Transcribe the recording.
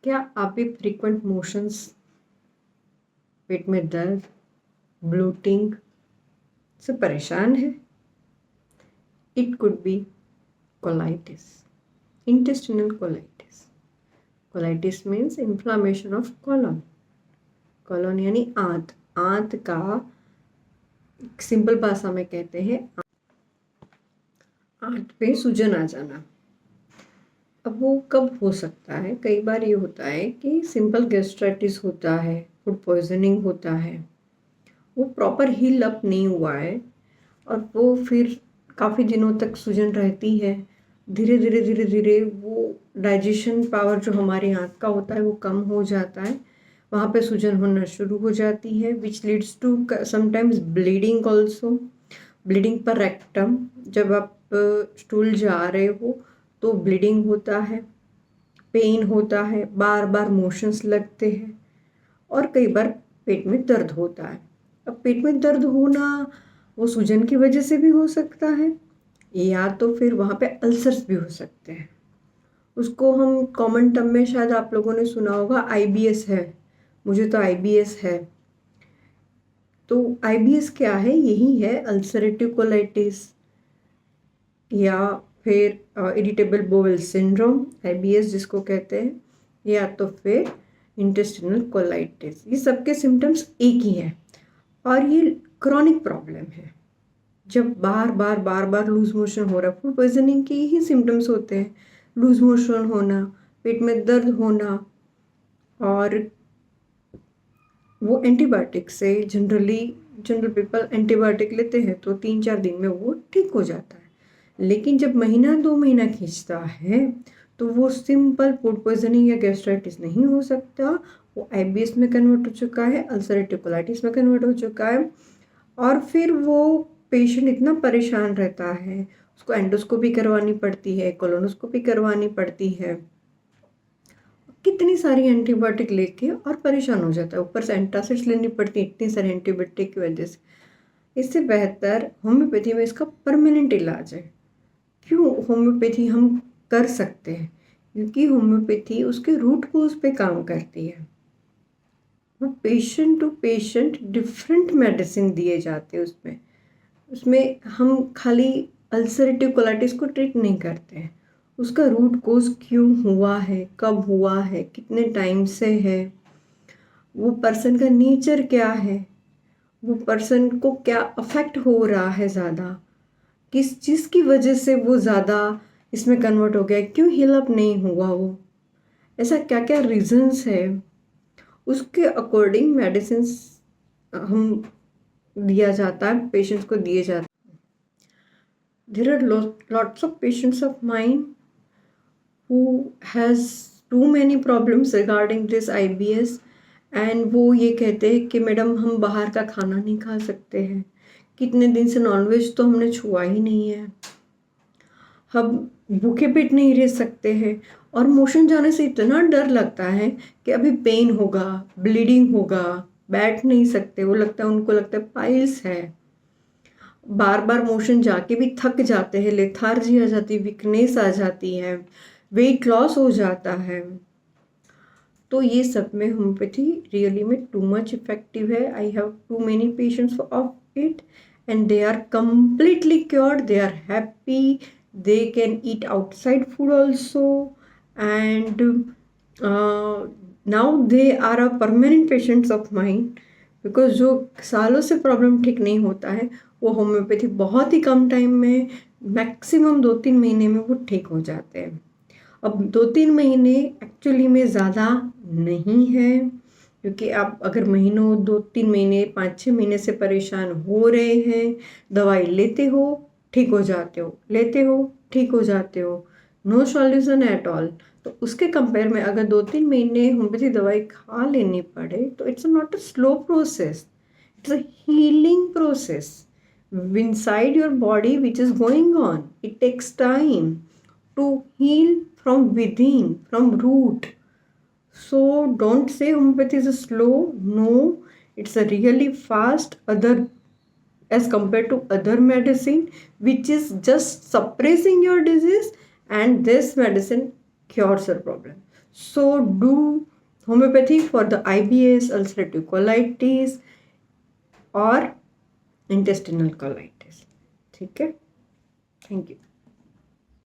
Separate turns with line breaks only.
क्या आप भी फ्रीक्वेंट मोशंस, पेट में दर्द, ब्लोटिंग से परेशान हैं? It could be colitis, intestinal colitis. Colitis means inflammation of colon. Colon यानी आंत। आंत का सिंपल भाषा में कहते हैं आंत पे सूजन आ जाना। अब वो कब हो सकता है? कई बार ये होता है कि सिंपल गैस्ट्राइटिस होता है, फूड पॉइजनिंग होता है, वो प्रॉपर हील अप नहीं हुआ है और वो फिर काफ़ी दिनों तक सूजन रहती है। धीरे धीरे धीरे धीरे वो डाइजेशन पावर जो हमारे आंत का होता है वो कम हो जाता है, वहाँ पे सूजन होना शुरू हो जाती है, which leads to sometimes bleeding also. Bleeding per rectum, जब आप स्टूल जा रहे हो तो ब्लीडिंग होता है, पेन होता है, बार बार मोशंस लगते हैं और कई बार पेट में दर्द होता है। अब पेट में दर्द होना वो सूजन की वजह से भी हो सकता है या तो फिर वहाँ पे अल्सर्स भी हो सकते हैं। उसको हम कॉमन टर्म में शायद आप लोगों ने सुना होगा, आईबीएस है। मुझे तो आईबीएस है। तो आईबीएस क्या है? यही है अल्सरेटिव कोलाइटिस या फिर इरिटेबल बोवेल सिंड्रोम, आईबीएस जिसको कहते हैं, या तो फिर इंटेस्टिनल कोलाइटिस। ये सबके सिम्टम्स एक ही हैं और ये क्रॉनिक प्रॉब्लम है। जब बार बार बार बार लूज मोशन हो रहा है, फूड पॉइजनिंग के ही सिम्टम्स होते हैं, लूज मोशन होना, पेट में दर्द होना, और वो एंटीबायोटिक से जनरल पीपल एंटीबायोटिक लेते हैं तो 3-4 दिन में वो ठीक हो जाता है। लेकिन जब महीना 2 महीना खींचता है तो वो सिंपल फूड पॉइजनिंग या गैस्ट्राइटिस नहीं हो सकता, वो आईबीएस में कन्वर्ट हो चुका है, अल्सरेटिव कोलाइटिस में कन्वर्ट हो चुका है। और फिर वो पेशेंट इतना परेशान रहता है, उसको एंडोस्कोपी करवानी पड़ती है, कोलोनोस्कोपी करवानी पड़ती है, कितनी सारी एंटीबायोटिक लेके और परेशान हो जाता है, ऊपर से एंटासिड्स लेनी पड़ती है इतनी सारी एंटीबायोटिक की वजह से। इससे बेहतर होम्योपैथी में इसका परमानेंट इलाज है। क्यों होम्योपैथी हम कर सकते हैं? क्योंकि होम्योपैथी उसके रूट कोज पे काम करती है। वो patient to patient different medicine दिए जाते हैं उसमें। उसमें हम खाली अल्सरेटिव कोलाइटिस को ट्रीट नहीं करते हैं, उसका रूट कोज क्यों हुआ है, कब हुआ है, कितने टाइम से है, वो पर्सन का नेचर क्या है, वो पर्सन को क्या अफेक्ट हो रहा है ज़्यादा, किस चीज़ की वजह से वो ज़्यादा इसमें कन्वर्ट हो गया, क्यों हील अप नहीं हुआ, वो ऐसा क्या क्या रीजंस है, उसके अकॉर्डिंग मेडिसिन हम दिया जाता है, पेशेंट्स को दिए जाते हैं। There are lots of patients of mine who has too many problems regarding this IBS, and वो ये कहते हैं कि मैडम हम बाहर का खाना नहीं खा सकते हैं, कितने दिन से नॉनवेज तो हमने छुआ ही नहीं है, हम भूखे पेट नहीं रह सकते हैं, और मोशन जाने से इतना डर लगता है कि अभी पेन होगा, ब्लीडिंग होगा, बैठ नहीं सकते, वो लगता है, उनको लगता है पाइल्स है, बार बार मोशन जाके भी थक जाते हैं, लेथार्जी आ जाती है, वीकनेस आ जाती है, वेट लॉस हो जाता है। तो ये सब में होम्योपैथी रियली में टू मच इफेक्टिव है। I have too many patients of it and they are completely cured, they are happy, they can eat outside food also, and now they are a permanent patients of mine, because जो सालों से problem ठीक नहीं होता है वो homeopathy बहुत ही कम time में, मैक्सिमम 2-3 महीने में वो ठीक हो जाते हैं। अब 2-3 महीने एक्चुअली में ज़्यादा नहीं है, क्योंकि आप अगर महीनों 2-3 महीने 5-6 महीने से परेशान हो रहे हैं, दवाई लेते हो ठीक हो जाते हो, लेते हो ठीक हो जाते हो, नो सॉल्यूशन एट ऑल, तो उसके कंपेयर में अगर 2-3 महीने होम्योपैथी दवाई खा लेनी पड़े तो it's not a slow process, it's a healing process inside your body which is going on. It takes time to heal from within, from root. So don't say homeopathy is slow. No, it's a really fast, other as compared to other medicine which is just suppressing your disease, and this medicine cures your problem. So do homeopathy for the IBS, ulcerative colitis और intestinal colitis. ठीक है, thank you.